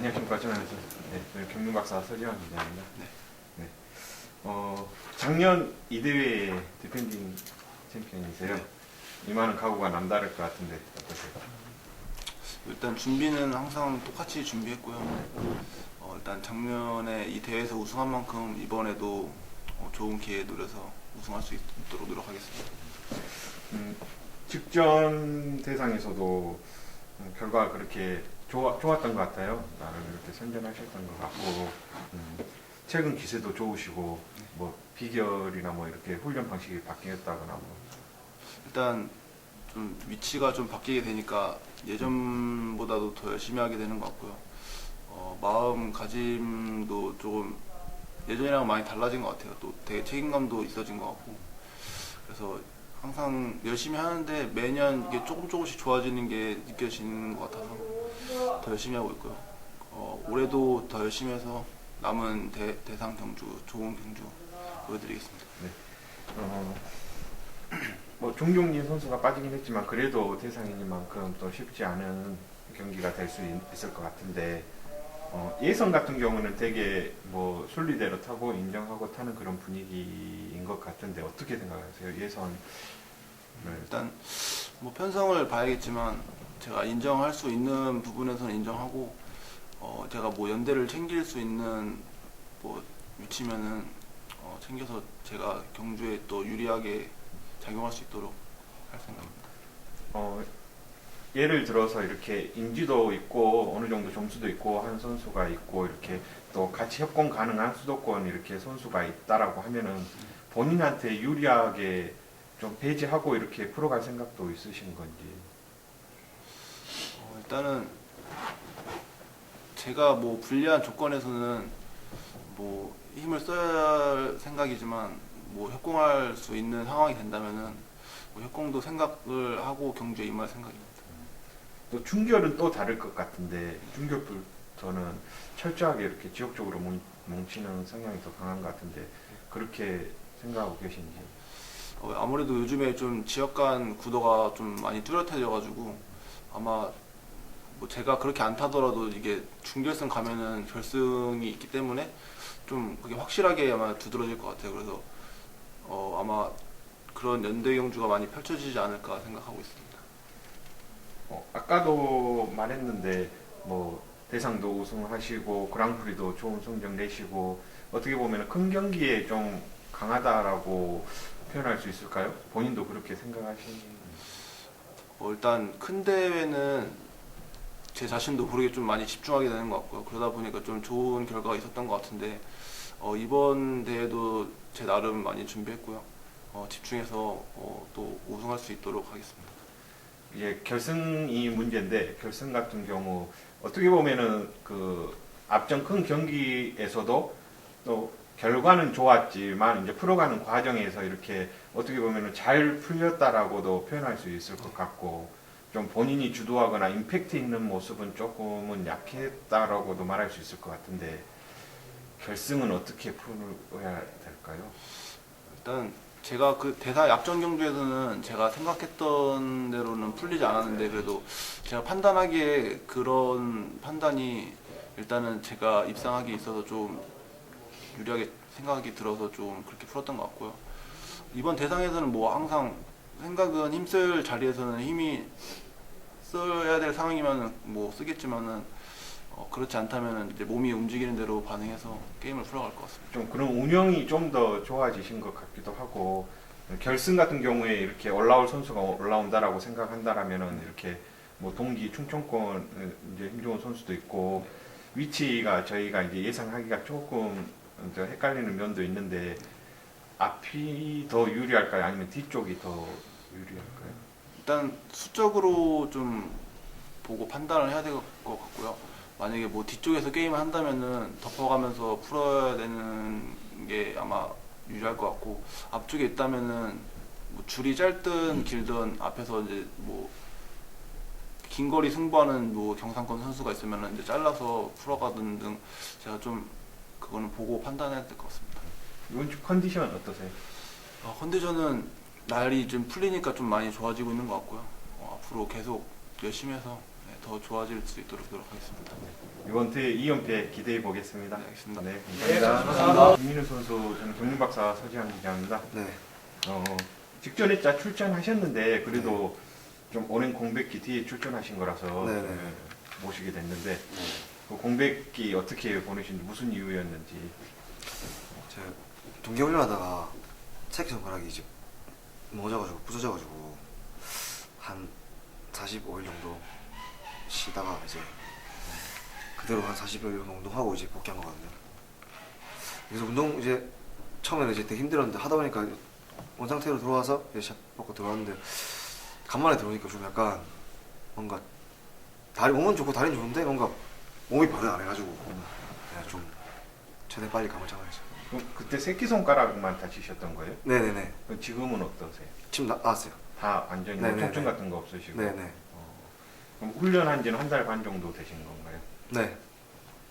안녕하십니까. 저는 경륜박사 서지환 기자입니다. 네. 네. 작년 이대회 디펜딩 챔피언이세요. 네. 이만한 각오가 남다를 것 같은데 어떠세요? 일단 준비는 항상 똑같이 준비했고요. 일단 작년에 이 대회에서 우승한 만큼 이번에도 좋은 기회에 노려서 우승할 수 있도록 노력하겠습니다. 직전 대상에서도 결과가 그렇게 좋았던 것 같아요. 나를 이렇게 선전하셨던 것 같고, 최근 기세도 좋으시고, 뭐 비결이나 뭐 이렇게 훈련 방식이 바뀌었다거나 뭐. 일단 좀 위치가 좀 바뀌게 되니까 예전보다도 더 열심히 하게 되는 것 같고요. 마음가짐도 조금 예전이랑 많이 달라진 것 같아요. 또 되게 책임감도 있어진 것 같고, 그래서 항상 열심히 하는데 매년 이게 조금씩 좋아지는 게 느껴지는 것 같아서 더 열심히 하고 있고요. 올해도 더 열심히 해서 남은 대상 경주, 좋은 경주 보여드리겠습니다. 네. 뭐 종경진 선수가 빠지긴 했지만 그래도 대상이니만큼 또 쉽지 않은 경기가 될 수 있을 것 같은데, 예선 같은 경우는 되게 뭐 순리대로 타고 인정하고 타는 그런 분위기인 것 같은데 어떻게 생각하세요? 예선. 일단 뭐 편성을 봐야겠지만 제가 인정할 수 있는 부분에서는 인정하고, 제가 뭐 연대를 챙길 수 있는 뭐 위치면은 챙겨서 제가 경주에 또 유리하게 작용할 수 있도록 할 생각입니다. 예를 들어서 이렇게 인지도 있고 어느 정도 점수도 있고 한 선수가 있고 이렇게 또 같이 협공 가능한 수도권 이렇게 선수가 있다라고 하면은 본인한테 유리하게 좀 배제하고 이렇게 풀어갈 생각도 있으신 건지. 일단은 제가 뭐 불리한 조건에서는 뭐 힘을 써야 할 생각이지만 뭐 협공할 수 있는 상황이 된다면은 뭐 협공도 생각을 하고 경주에 임할 생각입니다. 또 중결은 또 다를 것 같은데 중결부터는 철저하게 이렇게 지역적으로 뭉치는 성향이 더 강한 것 같은데 그렇게 생각하고 계신지. 아무래도 요즘에 좀 지역 간 구도가 좀 많이 뚜렷해져가지고 아마 뭐 제가 그렇게 안 타더라도 이게 준결승 가면은 결승이 있기 때문에 좀 그게 확실하게 아마 두드러질 것 같아요. 그래서 아마 그런 연대 경주가 많이 펼쳐지지 않을까 생각하고 있습니다. 아까도 말했는데 뭐 대상도 우승하시고 그랑프리도 좋은 성적 내시고 어떻게 보면 큰 경기에 좀 강하다라고 표현할 수 있을까요? 본인도 그렇게 생각하시는지. 일단 큰 대회는 제 자신도 모르게 좀 많이 집중하게 되는 것 같고요. 그러다 보니까 좀 좋은 결과가 있었던 것 같은데, 이번 대회도 제 나름 많이 준비했고요. 집중해서 또 우승할 수 있도록 하겠습니다. 이제 결승이 문제인데 결승 같은 경우 어떻게 보면은 그 앞전 큰 경기에서도 또 결과는 좋았지만 이제 풀어가는 과정에서 이렇게 어떻게 보면은 잘 풀렸다라고도 표현할 수 있을 것 같고, 좀 본인이 주도하거나 임팩트 있는 모습은 조금은 약했다라고도 말할 수 있을 것 같은데 결승은 어떻게 풀어야 될까요? 일단 제가 그 대사 약전 경주에서는 제가 생각했던 대로는 풀리지 않았는데, 그래도 제가 판단하기에 그런 판단이 일단은 제가 입상하기에 있어서 좀 유리하게 생각이 들어서 좀 그렇게 풀었던 것 같고요. 이번 대상에서는 뭐 항상 생각은 힘쓸 자리에서는 힘이 써야 될 상황이면 뭐 쓰겠지만은, 그렇지 않다면 이제 몸이 움직이는 대로 반응해서 게임을 풀어갈 것 같습니다. 좀 그런 운영이 좀 더 좋아지신 것 같기도 하고, 결승 같은 경우에 이렇게 올라올 선수가 올라온다라고 생각한다라면은 이렇게 뭐 동기 충청권 이제 힘 좋은 선수도 있고 위치가 저희가 이제 예상하기가 조금 더 헷갈리는 면도 있는데 앞이 더 유리할까요? 아니면 뒤쪽이 더 유리할까요? 일단 수적으로 좀 보고 판단을 해야 될 것 같고요. 만약에 뭐 뒤쪽에서 게임을 한다면은 덮어가면서 풀어야 되는 게 아마 유리할 것 같고, 앞쪽에 있다면은 뭐 줄이 짧든 길든 앞에서 이제 뭐 긴 거리 승부하는 뭐 경상권 선수가 있으면은 이제 잘라서 풀어가든 등 제가 좀 그거는 보고 판단해야 될 것 같습니다. 이번 주 컨디션 어떠세요? 컨디션은 날이 좀 풀리니까 좀 많이 좋아지고 있는 것 같고요. 앞으로 계속 열심히 해서 더 좋아질 수 있도록 노력하겠습니다. 이번 대회 2연패 기대해 보겠습니다. 네, 알겠습니다. 네, 네, 감사합니다. 감사합니다. 김민우 선수, 저는 경륜박사 서지환 기자입니다. 네. 직전에 짜 출전하셨는데 그래도 좀 오랜 공백기 뒤에 출전하신 거라서 네네. 네, 모시게 됐는데 그 공백기 어떻게 보내신지 무슨 이유였는지. 제가 동계훈련하다가 새끼 손가락이 이제 넘어져가지고 부서져가지고 한 45일 정도 쉬다가 이제 그대로 한 40일 정도 운동하고 이제 복귀한 거거든요. 그래서 운동 이제 처음에는 이제 되게 힘들었는데 하다 보니까 원 상태로 들어와서 이제 샷 먹고 들어왔는데 간만에 들어오니까 좀 약간 뭔가 몸은 좋고 다리는 좋은데 뭔가 몸이 반응 안 해가지고 네, 좀 최대 빨리 감을 잡아야죠. 그럼 그때 새끼손가락만 다치셨던 거예요? 네네네. 그럼 지금은 어떠세요? 지금 나왔어요. 다 완전히 네네네. 통증 같은 거 없으시고? 네네. 그럼 훈련한 지는 한 달 반 정도 되신 건가요? 네.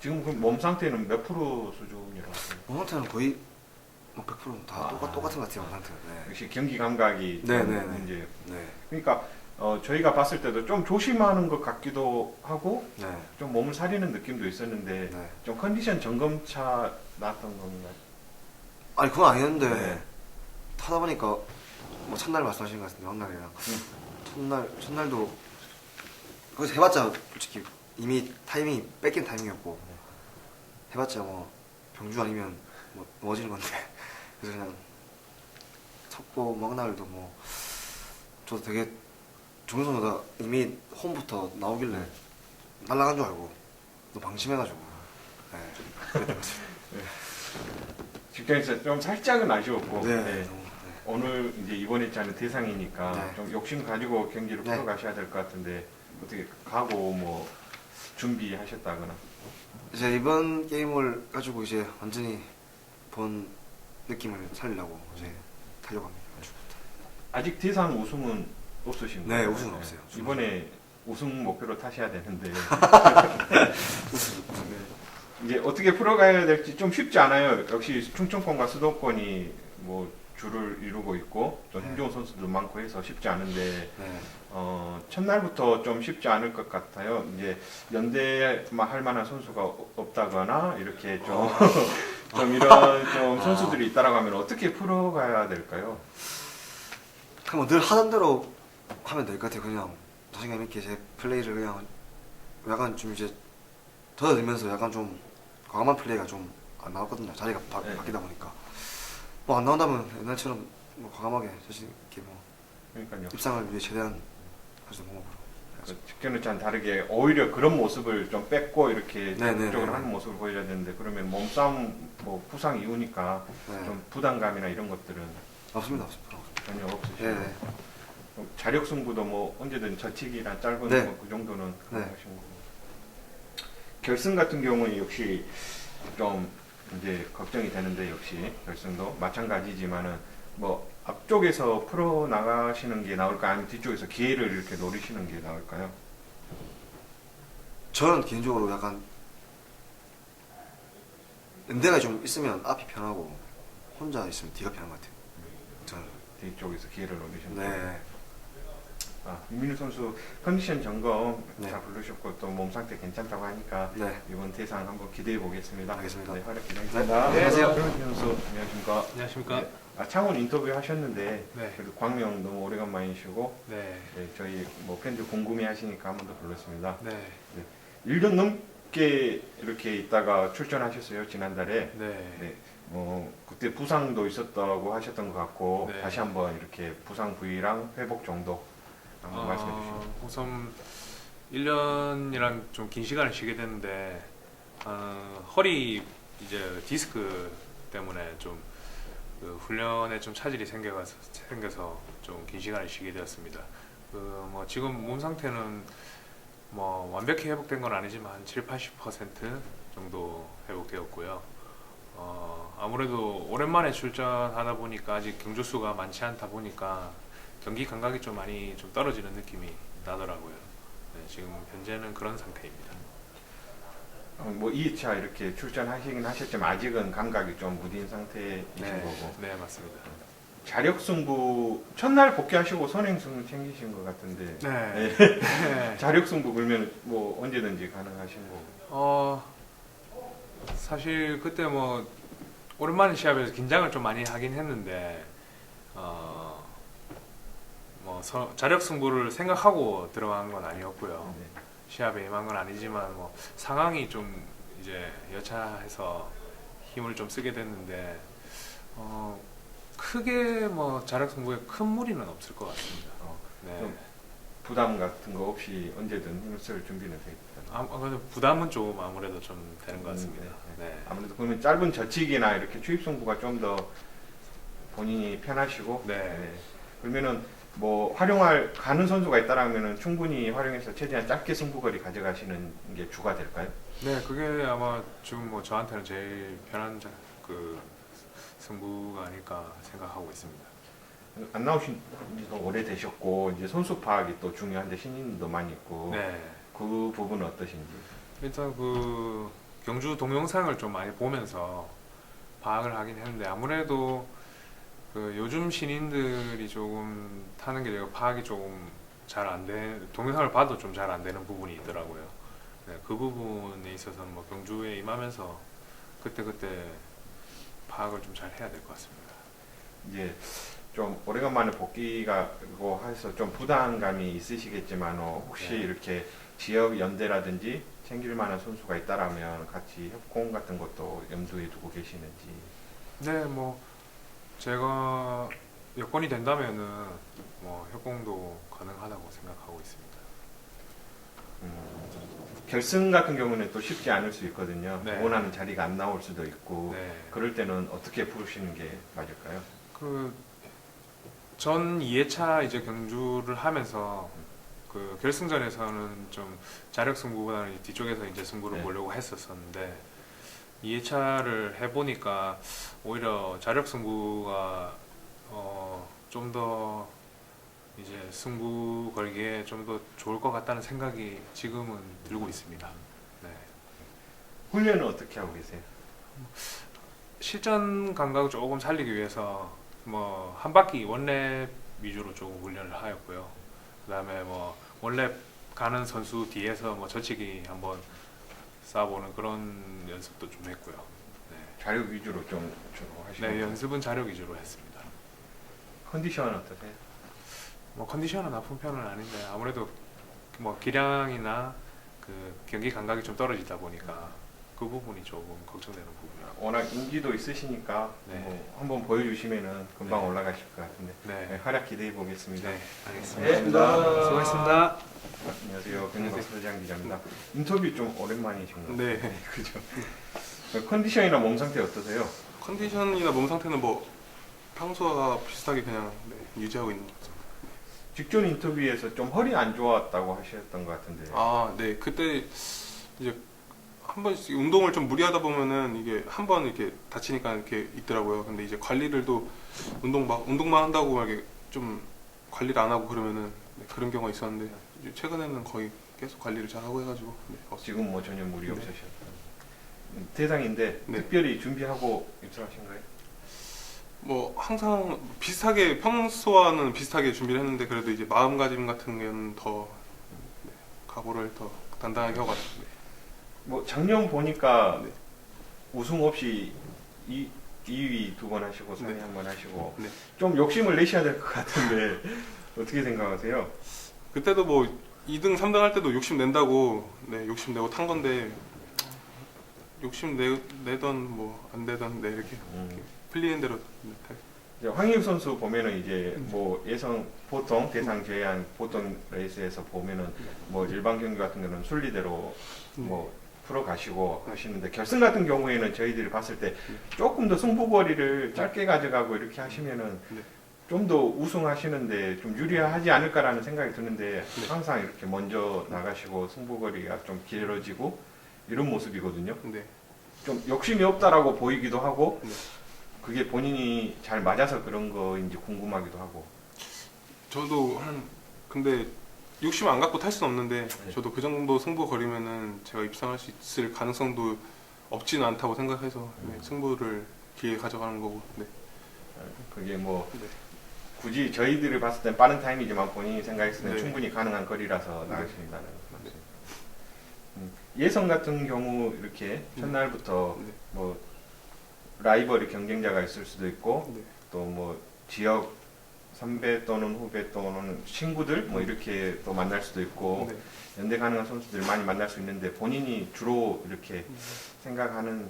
지금 그 몸 상태는 몇 프로 수준이라고 하세요? 몸 상태는 거의 뭐 100%다 똑같은 것 같아요. 몸 상태는. 네. 역시 경기 감각이 네네네. 문제. 네. 그러니까 저희가 봤을 때도 좀 조심하는 것 같기도 하고 네. 좀 몸을 사리는 느낌도 있었는데 네. 좀 컨디션 점검차 나왔던 건가요? 아니 그건 아니었는데 네. 타다 보니까 뭐 첫날 말씀하신 것 같은데 첫날이랑 첫날도 거기서 해봤자 솔직히 이미 타이밍이 뺏긴 타이밍이었고 해봤자 뭐 병주 아니면 뭐 넘어지는 건데 그래서 그냥 첫보 막날도 뭐 저도 되게 종현선보다 이미 홈부터 나오길래 날아간 줄 알고 또 방심해가지고 네, 그랬던 것 같아요. 직전에서 좀 살짝은 아쉬웠고 네. 네. 너무, 네. 오늘 이제 이번에 짜는 대상이니까 네. 좀 욕심 가지고 경기를 네. 풀어가셔야 될 것 같은데 어떻게 가고 뭐 준비하셨다거나. 이제 이번 게임을 가지고 이제 완전히 본 느낌을 살리려고 이제 타려고 합니다. 아직 대상 우승은 없으신 네, 거예요? 우승은 없어요. 이번에 우승 목표로 타셔야 되는데 우승. 이제 어떻게 풀어가야 될지 좀 쉽지 않아요. 역시 충청권과 수도권이 뭐 줄을 이루고 있고 또 네. 힘좋은 선수들 많고 해서 쉽지 않은데 네. 첫날부터 좀 쉽지 않을 것 같아요. 이제 연대만 할 만한 선수가 없다거나 이렇게 좀, 좀 이런 좀 선수들이 있다라고 하면 어떻게 풀어가야 될까요? 그냥 늘 하던 대로 하면 될 것 같아요. 그냥 자신감 있게 제 플레이를 그냥 약간 좀 이제 젖어들면서 약간 좀 과감한 플레이가 좀 안 나왔거든요. 자리가 네. 바뀌다 보니까 뭐 안 나온다면 옛날처럼 뭐 과감하게 자신 있게 뭐 그러니까요. 입상을 위해 최대한 할 수 있는 그 직전에 참 다르게 오히려 그런 모습을 좀 뺏고 이렇게 네네네. 적극적으로 하는 모습을 보여야 되는데 그러면 몸싸움 뭐 부상 이후니까 네. 좀 부담감이나 이런 것들은 없습니다. 전혀 없으시고 네. 네. 자력 승부도 뭐 언제든 저치기나 짧은 네. 뭐 그 정도는 네. 하신 거고 결승 같은 경우는 역시 좀 이제 걱정이 되는데 역시 결승도 마찬가지지만은 뭐 앞쪽에서 풀어 나가시는 게 나을까요? 아니면 뒤쪽에서 기회를 이렇게 노리시는 게 나을까요? 저는 개인적으로 약간 연대가 좀 있으면 앞이 편하고 혼자 있으면 뒤가 편한 것 같아요. 저는. 뒤쪽에서 기회를 노리시는 거예요. 네. 윤민우 선수 컨디션 점검 네. 다 부르셨고 또 몸 상태 괜찮다고 하니까 네. 이번 대상 한번 기대해 보겠습니다. 알겠습니다. 네, 활약 기대하겠습니다. 네, 안녕하세요. 윤민우 선수 안녕하십니까? 안녕하십니까? 네. 창원 인터뷰 하셨는데 네. 그래도 광명 너무 오래간만이시고 네. 네, 저희 뭐 팬들 궁금해 하시니까 한 번 더 불렀습니다. 네. 1년 넘게 이렇게 있다가 출전하셨어요 지난달에. 네. 네. 그때 부상도 있었다고 하셨던 것 같고 네. 다시 한번 이렇게 부상 부위랑 회복 정도 한번 말씀해 주시죠. 우선 1년이랑 좀 긴 시간을 쉬게 됐는데 허리 이제 디스크 때문에 좀 그 훈련에 좀 차질이 생겨서 좀 긴 시간을 쉬게 되었습니다. 뭐 지금 몸 상태는 뭐 완벽히 회복된 건 아니지만 한 70-80% 정도 회복되었고요. 아무래도 오랜만에 출전하다 보니까 아직 경주수가 많지 않다 보니까 경기 감각이 좀 많이 좀 떨어지는 느낌이 나더라고요. 네, 지금 현재는 그런 상태입니다. 뭐 2차 이렇게 출전하시긴 하셨지만 아직은 감각이 좀 무딘 상태이신 네. 거고 네, 맞습니다. 자력 승부 첫날 복귀하시고 선행승 챙기신 것 같은데 네. 네. 네. 자력 승부 그러면 뭐 언제든지 가능하신 거고. 사실 그때 뭐 오랜만에 시합에서 긴장을 좀 많이 하긴 했는데 뭐 자력 승부를 생각하고 들어간 건 아니었고요. 네. 시합에 임한 건 아니지만 뭐 상황이 좀 이제 여차해서 힘을 좀 쓰게 됐는데 크게 뭐 자력 승부에 큰 무리는 없을 것 같습니다. 네. 좀 부담 같은 거 없이 언제든 힘을 쓸 준비는 돼 있다. 근데 부담은 좀 아무래도 좀 되는 것 같습니다. 네. 아무래도 그러면 짧은 저치기나 이렇게 추입 승부가 좀 더 본인이 편하시고. 네. 그러면은 뭐 활용할 가는 선수가 있다라면은 충분히 활용해서 최대한 짧게 승부거리 가져가시는 게 주가 될까요? 네, 그게 아마 지금 뭐 저한테는 제일 편한 그 승부가 아닐까 생각하고 있습니다. 안 나오신 지도 오래되셨고 이제 선수 파악이 또 중요한데 신인도 많이 있고 네, 그 부분은 어떠신지? 일단 그 경주 동영상을 좀 많이 보면서 파악을 하긴 했는데 아무래도 그 요즘 신인들이 조금 타는 게 내가 파악이 조금 잘 안 돼, 동영상을 봐도 좀 잘 안 되는 부분이 있더라고요. 네, 그 부분에 있어서는 뭐 경주에 임하면서 그때그때 파악을 좀 잘 해야 될 것 같습니다. 이제 좀 오래간만에 복귀가고 해서 좀 부담감이 있으시겠지만 혹시 네. 이렇게 지역 연대라든지 챙길 만한 선수가 있다라면 같이 협공 같은 것도 염두에 두고 계시는지. 네, 뭐 제가 여건이 된다면은 뭐 협공도 가능하다고 생각하고 있습니다. 결승 같은 경우는 또 쉽지 않을 수 있거든요. 네. 원하는 자리가 안 나올 수도 있고 네, 그럴 때는 어떻게 부르시는 게 맞을까요? 그 전 2회차 이제 경주를 하면서 그 결승전에서는 좀 자력 승부보다는 뒤쪽에서 이제 승부를 네. 보려고 했었었는데 2회차를 해보니까 오히려 자력 승부가 좀 더 이제 승부 걸기에 좀 더 좋을 것 같다는 생각이 지금은 들고 있습니다. 네. 훈련은 어떻게 하고 계세요? 실전 감각을 조금 살리기 위해서 뭐 한 바퀴 원랩 위주로 조금 훈련을 하였고요. 그다음에 뭐 원랩 가는 선수 뒤에서 뭐 저치기 한번 쏴보는 그런 연습도 좀 했고요. 네, 자력 위주로 좀 주로 하시는 네 거예요? 연습은 자력 위주로 했습니다. 컨디션은 어떠세요? 뭐 컨디션은 나쁜 편은 아닌데 아무래도 뭐 기량이나 그 경기 감각이 좀 떨어지다 보니까 그 부분이 조금 걱정되는 부분이에요. 워낙 인기도 있으시니까 네. 뭐 한번 보여주시면은 금방 네. 올라가실 것 같은데 네, 활약 기대해 보겠습니다. 네, 알겠습니다. 네, 감사합니다. 수고하셨습니다. 안녕하세요. 경박 서장 기자입니다. 인터뷰 좀 오랜만이신 것 같아요. 네. 그죠? 컨디션이나 몸 상태 어떠세요? 컨디션이나 몸 상태는 뭐 평소와 비슷하게 그냥 유지하고 있는 것 같습니다. 직전 인터뷰에서 좀 허리 안 좋았다고 하셨던 것 같은데. 네. 그때 이제 한 번씩 운동을 좀 무리하다 보면은 이게 한 번 이렇게 다치니까 이렇게 있더라고요. 근데 이제 관리를 또 운동만 한다고 막 이렇게 좀 관리를 안 하고 그러면은 그런 경우가 있었는데 이제 최근에는 거의 계속 관리를 잘 하고 해가지고 지금 뭐 전혀 무리 네. 없으셨어요. 대상인데 네. 특별히 준비하고 입성하신 거예요? 뭐 항상 비슷하게 평소와는 비슷하게 준비를 했는데 그래도 이제 마음가짐 같은 경우는 더 각오를 더 단단하게 하고 왔습니다. 뭐 작년 보니까 네. 우승 없이 2위 2번 하시고 3위 네. 1번 하시고 네. 좀 욕심을 내셔야 될 것 같은데 어떻게 생각하세요? 그때도 뭐 2등, 3등 할 때도 욕심 낸다고 욕심 내고 탄 건데 욕심 내던 뭐 안 되던 이렇게 풀리는 대로 이제 황희우 선수 보면은 이제 뭐 예선 보통 대상 제한 보통 레이스에서 보면은 뭐 일반 경기 같은 경우는 순리대로 뭐 풀어 가시고 하시는데 결승 같은 경우에는 저희들이 봤을 때 조금 더 승부거리를 짧게 가져가고 이렇게 하시면은 네. 좀 더 우승하시는데 좀 유리하지 않을까라는 생각이 드는데 네. 항상 이렇게 먼저 나가시고 승부거리가 좀 길어지고 이런 모습이거든요. 네. 좀 욕심이 없다라고 보이기도 하고 네. 그게 본인이 잘 맞아서 그런 거인지 궁금하기도 하고. 저도 근데 욕심 안 갖고 탈 수는 없는데 네. 저도 그 정도 승부 거리면은 제가 입상할 수 있을 가능성도 없지는 않다고 생각해서 승부를 길게 가져가는 거고 그게 뭐 네. 굳이 저희들이 봤을 땐 빠른 타임이지만 본인이 생각했을 땐 네. 충분히 가능한 거리라서 네. 나가신다는 말씀. 예선 같은 경우 이렇게 첫날부터 네. 뭐 라이벌이 경쟁자가 있을 수도 있고 네. 또 뭐 지역 선배 또는 후배 또는 친구들 뭐 이렇게 또 만날 수도 있고 네. 연대 가능한 선수들 많이 만날 수 있는데 본인이 주로 이렇게 생각하는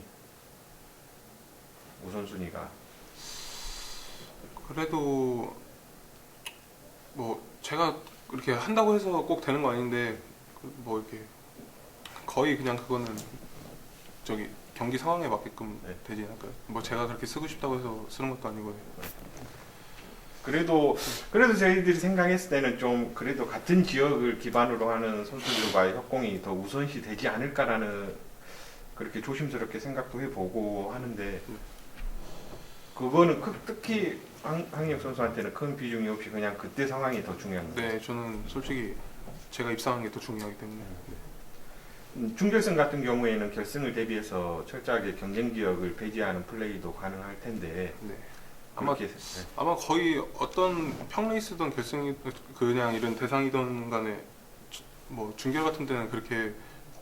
우선순위가 그래도 뭐 제가 그렇게 한다고 해서 꼭 되는 거 아닌데 뭐 이렇게 거의 그냥 그거는 저기 경기 상황에 맞게끔 네. 되지 않을까요? 뭐 제가 그렇게 쓰고 싶다고 해서 쓰는 것도 아니고. 그래도 저희들이 생각했을 때는 좀 그래도 같은 지역을 기반으로 하는 선수들과의 협공이 더 우선시 되지 않을까라는 그렇게 조심스럽게 생각도 해보고 하는데 그거는 특히 황인혁 선수한테는 큰 비중이 없이 그냥 그때 상황이 더 중요한 거예요. 네, 저는 솔직히 제가 입상한 게 더 중요하기 때문에. 네. 준결승 같은 경우에는 결승을 대비해서 철저하게 경쟁 지역을 배제하는 플레이도 가능할 텐데 네. 아마 그렇게 아마 거의 어떤 평레이스든 결승이 그냥 이런 대상이든 간에 뭐 준결 같은 데는 그렇게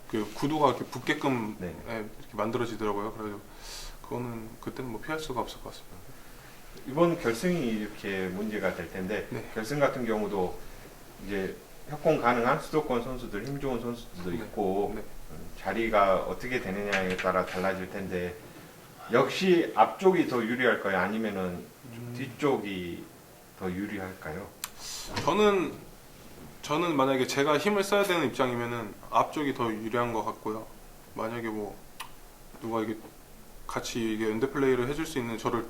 그 구도가 이렇게 붙게끔 네. 예, 이렇게 만들어지더라고요. 그래서 그거는 그때는 뭐 피할 수가 없을 것 같습니다. 이번 결승이 이렇게 문제가 될 텐데 네. 결승 같은 경우도 이제 협공 가능한 수도권 선수들, 힘 좋은 선수들도 네. 있고 네. 자리가 어떻게 되느냐에 따라 달라질 텐데 역시 앞쪽이 더 유리할까요? 아니면은 뒤쪽이 더 유리할까요? 저는 만약에 제가 힘을 써야 되는 입장이면은 앞쪽이 더 유리한 것 같고요. 만약에 뭐 누가 이게 같이 이게 연대 플레이를 해줄 수 있는 저를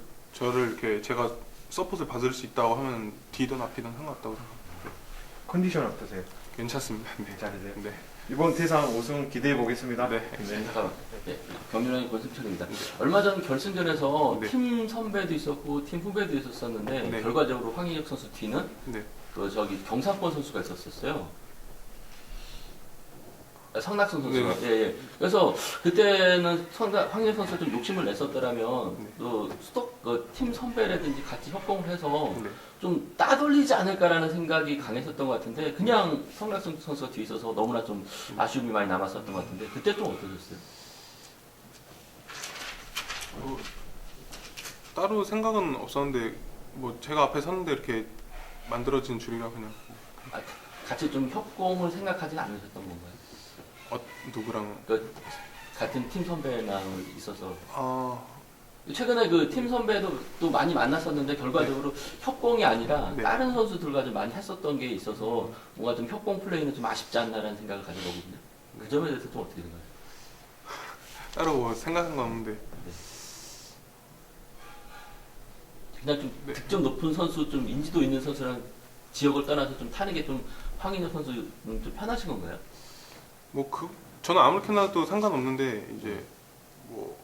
이렇게 제가 서포트를 받을 수 있다고 하면 뒤든 앞이든 상관없다고 생각합니다. 컨디션 어떠세요? 괜찮습니다. 네. 괜찮으세요? 네. 이번 대상 우승 기대해 보겠습니다. 네. 잠깐만. 네, 경륜왕의 권승철입니다. 얼마 전 결승전에서 네. 팀 선배도 있었고 팀 후배도 있었었는데 네. 결과적으로 황인혁 선수 뒤는 네. 그 저기 경상권 선수가 있었어요. 성낙선 선수가. 네. 예, 예. 그래서 그때는 황인혁 선수가 좀 욕심을 냈었더라면 네. 또 팀 선배라든지 같이 협공을 해서 네. 좀 따돌리지 않을까라는 생각이 강했었던 것 같은데 그냥 성낙선 선수가 뒤에 있어서 너무나 좀 아쉬움이 많이 남았었던 것 같은데 그때 좀 어떠셨어요? 따로 생각은 없었는데 뭐 제가 앞에 섰는데 이렇게 만들어진 줄이라 그냥 아, 같이 좀 협공을 생각하진 않으셨던 건가요? 누구랑 그 같은 팀 선배랑 있어서 아 최근에 그 팀 선배도 또 많이 만났었는데 결과적으로 협공이 아니라 네. 다른 선수들과 좀 많이 했었던 게 있어서 뭔가 좀 협공 플레이는 좀 아쉽지 않나라는 생각을 가지고 거거든요. 그 점에 대해서 좀 어떻게 생각하세요? 따로 뭐 생각한 건 없는데 그냥 좀 네. 득점 높은 선수, 좀 인지도 있는 선수랑 지역을 떠나서 좀 타는 게 좀 황인혁 선수는 좀 편하신 건가요? 뭐 저는 아무렇게나 도 상관없는데 이제 뭐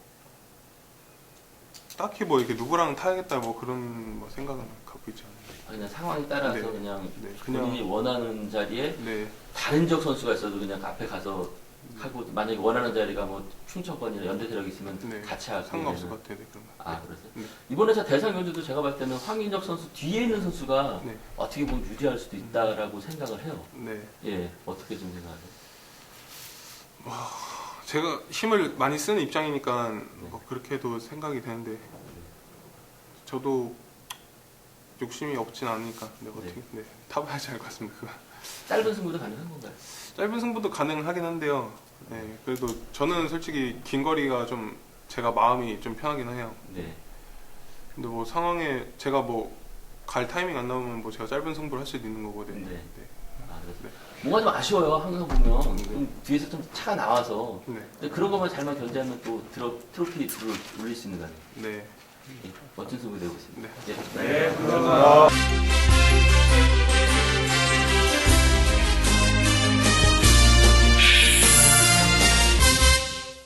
딱히 뭐 이렇게 누구랑 타야겠다 뭐 그런 뭐 생각은 갖고 있지 않아요. 그냥 상황에 따라서 네. 그냥 네, 본인이 그냥 원하는 자리에 네, 다른 지역 선수가 있어도 그냥 앞에 가서 하고 만약에 원하는 자리가 뭐 충청권이나 연대대력 있으면 네. 같이 하고 상관없을 되는. 것 같아요. 네, 그런 거. 아 그래서 네. 이번에 저 대상 경주도 제가 봤을 때는 황인혁 선수 뒤에 있는 선수가 네. 어떻게 보면 유리할 수도 있다라고 생각을 해요. 네. 예, 어떻게 좀 생각하세요? 제가 힘을 많이 쓰는 입장이니까 뭐 그렇게도 생각이 되는데 저도 욕심이 없진 않으니까 네, 어떻게 네, 타봐야지 알 것 같습니다. 그거. 짧은 승부도 가능한 건가요? 짧은 승부도 가능하긴 한데요. 네, 그래도 저는 솔직히 긴 거리가 좀 제가 마음이 좀 편하긴 해요. 네. 근데 뭐 상황에 제가 뭐 갈 타이밍 안 나오면 뭐 제가 짧은 승부를 할 수도 있는 거고. 네. 네. 네. 아, 그래서 네. 뭔가 좀 아쉬워요. 항상 보면 네. 좀 뒤에서 좀 차가 나와서 네. 근데 그런 것만 잘만 견제하면 또 트로피를 올릴 수 있는 거 아니에요? 네. 예, 멋진 승부 되고 있습니다. 네. 예. 감사합니다.